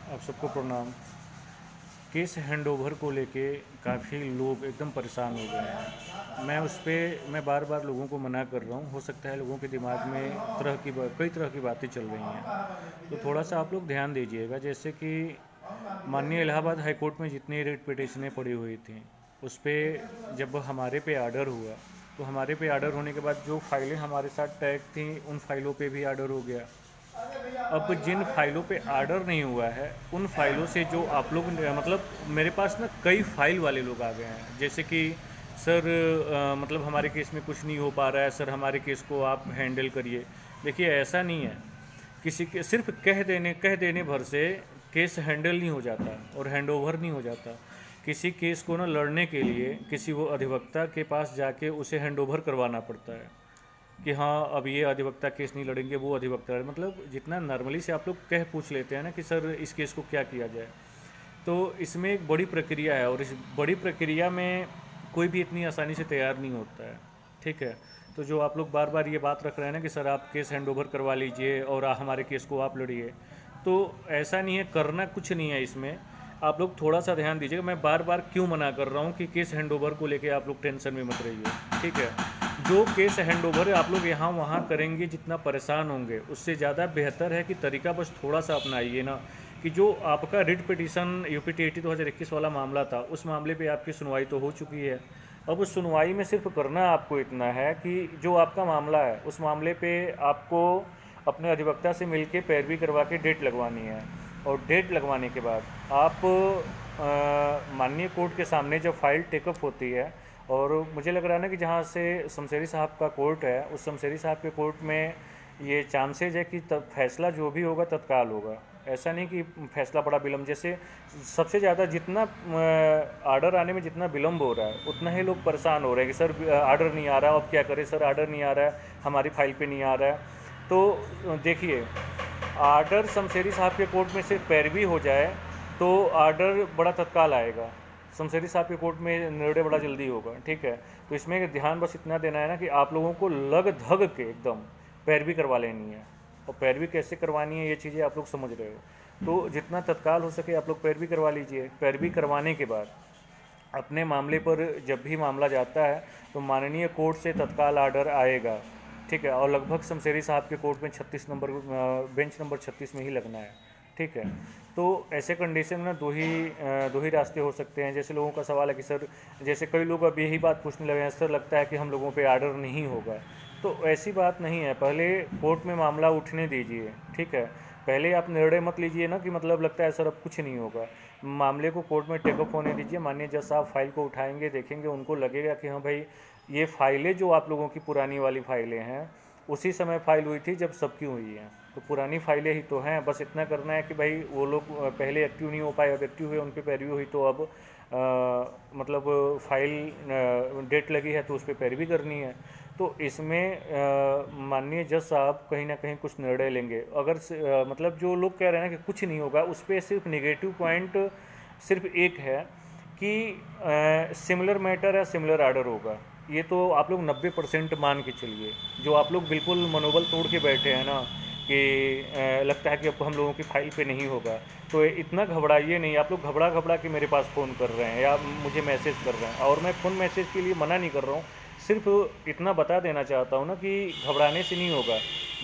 आप सबको प्रणाम। केस हैंडओवर को लेके काफ़ी लोग एकदम परेशान हो गए हैं। मैं बार बार लोगों को मना कर रहा हूँ। हो सकता है लोगों के दिमाग में कई तरह की बातें चल रही हैं, तो थोड़ा सा आप लोग ध्यान दीजिएगा। जैसे कि माननीय इलाहाबाद हाई कोर्ट में जितनी रेट पिटिशनें पड़ी हुई थी, उस पर जब हमारे पे आर्डर हुआ, तो हमारे पे आर्डर होने के बाद जो फाइलें हमारे साथ टैग थी, उन फाइलों पे भी आर्डर हो गया। अब जिन फाइलों पे आर्डर नहीं हुआ है, उन फाइलों से जो आप लोग मतलब मेरे पास ना कई फाइल वाले लोग आ गए हैं। जैसे कि सर मतलब हमारे केस में कुछ नहीं हो पा रहा है, सर हमारे केस को आप हैंडल करिए। देखिए, ऐसा नहीं है। किसी के सिर्फ कह देने भर से केस हैंडल नहीं हो जाता और हैंड ओवर नहीं हो जाता। किसी केस को ना लड़ने के लिए किसी वो अधिवक्ता के पास जाके उसे हैंड ओवर करवाना पड़ता है कि हाँ, अब ये अधिवक्ता केस नहीं लड़ेंगे, वो अधिवक्ता मतलब जितना नॉर्मली से आप लोग कह पूछ लेते हैं ना कि सर इस केस को क्या किया जाए, तो इसमें एक बड़ी प्रक्रिया है और इस बड़ी प्रक्रिया में कोई भी इतनी आसानी से तैयार नहीं होता है। ठीक है, तो जो आप लोग बार बार ये बात रख रहे हैं ना कि सर आप केस हैंड ओवर करवा लीजिए और हमारे केस को आप लड़िए, तो ऐसा नहीं है, करना कुछ नहीं है इसमें। आप लोग थोड़ा सा ध्यान दीजिएगा। मैं बार बार क्यों मना कर रहा हूँ कि केस हैंड ओवर को लेके आप लोग टेंशन में मत रहिए। ठीक है, जो केस हैंड ओवर आप लोग यहाँ वहाँ करेंगे, जितना परेशान होंगे, उससे ज़्यादा बेहतर है कि तरीका बस थोड़ा सा अपनाइए ना। कि जो आपका रिट पिटीशन यूपीटी 80 2021 वाला मामला था, उस मामले पे आपकी सुनवाई तो हो चुकी है। अब उस सुनवाई में सिर्फ करना आपको इतना है कि जो आपका मामला है, उस मामले पे आपको अपने अधिवक्ता से मिल के पैरवी करवा के डेट लगवानी है। और डेट लगवाने के बाद आप माननीय कोर्ट के सामने जब फाइल टेकअप होती है, और मुझे लग रहा है ना कि जहाँ से शमशेरी साहब का कोर्ट है, उस शमशेरी साहब के कोर्ट में ये चांसेज है कि फैसला जो भी होगा तत्काल होगा। ऐसा नहीं कि फैसला बड़ा विलम्ब, जैसे सबसे ज़्यादा जितना आर्डर आने में जितना विलम्ब हो रहा है, उतना ही लोग परेशान हो रहे हैं कि सर आर्डर नहीं आ रहा, अब क्या करें सर, आर्डर नहीं आ रहा है, हमारी फाइल पे नहीं आ रहा है। तो देखिए, आर्डर शमशेरी साहब के कोर्ट में से पैरवी हो जाए तो आर्डर बड़ा तत्काल आएगा। शमशेरी साहब के कोर्ट में निर्णय बड़ा जल्दी होगा। ठीक है, तो इसमें ध्यान बस इतना देना है ना कि आप लोगों को लग धग के एकदम पैरवी करवा लेनी है। और पैरवी कैसे करवानी है, ये चीज़ें आप लोग समझ रहे हो। तो जितना तत्काल हो सके आप लोग पैरवी करवा लीजिए। पैरवी करवाने के बाद अपने मामले पर जब भी मामला जाता है, तो माननीय कोर्ट से तत्काल आर्डर आएगा। ठीक है, और लगभग शमशेरी साहब के कोर्ट में 36 नंबर बेंच नंबर 36 में ही लगना है। ठीक है, तो ऐसे कंडीशन में दो ही रास्ते हो सकते हैं। जैसे लोगों का सवाल है कि सर, जैसे कई लोग अब यही बात पूछने लगे हैं, सर लगता है कि हम लोगों पे आर्डर नहीं होगा। तो ऐसी बात नहीं है, पहले कोर्ट में मामला उठने दीजिए। ठीक है, पहले आप निर्णय मत लीजिए ना कि मतलब लगता है सर अब कुछ नहीं होगा। मामले को कोर्ट में टेकअप होने दीजिए। माननीय जज साहब फाइल को उठाएंगे, देखेंगे, उनको लगेगा कि हाँ भाई, ये फाइलें जो आप लोगों की पुरानी वाली फाइलें हैं, उसी समय फाइल हुई थी जब सबकी हुई हैं, तो पुरानी फाइलें ही तो हैं। बस इतना करना है कि भाई वो लोग पहले एक्टिव नहीं हो पाए, अब एक्टिव हुए, उन पर पैरवी हुई, तो अब मतलब फाइल डेट लगी है तो उस पर पैरवी करनी है। तो इसमें माननीय जज साहब कहीं ना कहीं कुछ निर्णय लेंगे। अगर मतलब जो लोग कह रहे हैं कि कुछ नहीं होगा, उस पर सिर्फ नेगेटिव पॉइंट सिर्फ एक है कि सिमिलर मैटर या सिमिलर आर्डर होगा। ये तो आप लोग 90% मान के चलिए। जो आप लोग बिल्कुल मनोबल तोड़ के बैठे हैं ना कि लगता है कि अब हम लोगों की फाइल पे नहीं होगा, तो इतना घबराइए नहीं। आप लोग घबरा घबरा के मेरे पास फ़ोन कर रहे हैं या मुझे मैसेज कर रहे हैं, और मैं फ़ोन मैसेज के लिए मना नहीं कर रहा हूँ, सिर्फ इतना बता देना चाहता हूँ ना कि घबराने से नहीं होगा।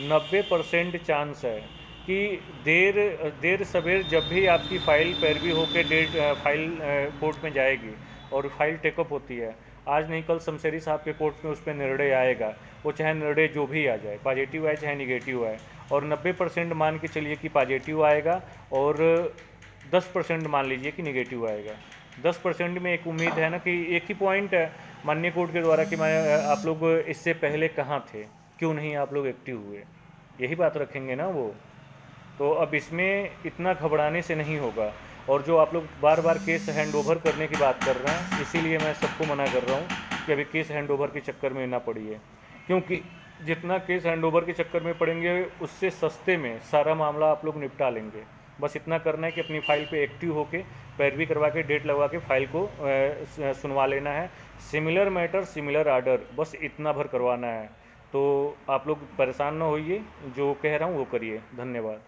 90% चांस है कि देर सवेर जब भी आपकी फ़ाइल पैरवी होकर फाइल कोर्ट में जाएगी और फाइल टेकअप होती है, आज नहीं कल शमशेरी साहब के कोर्ट में उस पर निर्णय आएगा। वो चाहे निर्णय जो भी आ जाए, पॉजिटिव आए चाहे निगेटिव आए, और 90% मान के चलिए कि पॉजिटिव आएगा और 10% मान लीजिए कि निगेटिव आएगा। 10% में एक उम्मीद है ना कि एक ही पॉइंट है माननीय कोर्ट के द्वारा कि मैं आप लोग इससे पहले कहाँ थे, क्यों नहीं आप लोग एक्टिव हुए, यही बात रखेंगे ना वो। तो अब इसमें इतना घबराने से नहीं होगा। और जो आप लोग बार बार केस हैंड ओवर करने की बात कर रहे हैं, इसीलिए मैं सबको मना कर रहा हूँ कि अभी केस हैंड ओवर के चक्कर में ना पड़िए। क्योंकि जितना केस हैंड ओवर के चक्कर में पड़ेंगे, उससे सस्ते में सारा मामला आप लोग निपटा लेंगे। बस इतना करना है कि अपनी फ़ाइल पे एक्टिव होके पैरवी करवा के डेट लगवा के फ़ाइल को सुनवा लेना है। सिमिलर मैटर सिमिलर आर्डर, बस इतना भर करवाना है। तो आप लोग परेशान ना होइए, जो कह रहा हूँ वो करिए। धन्यवाद।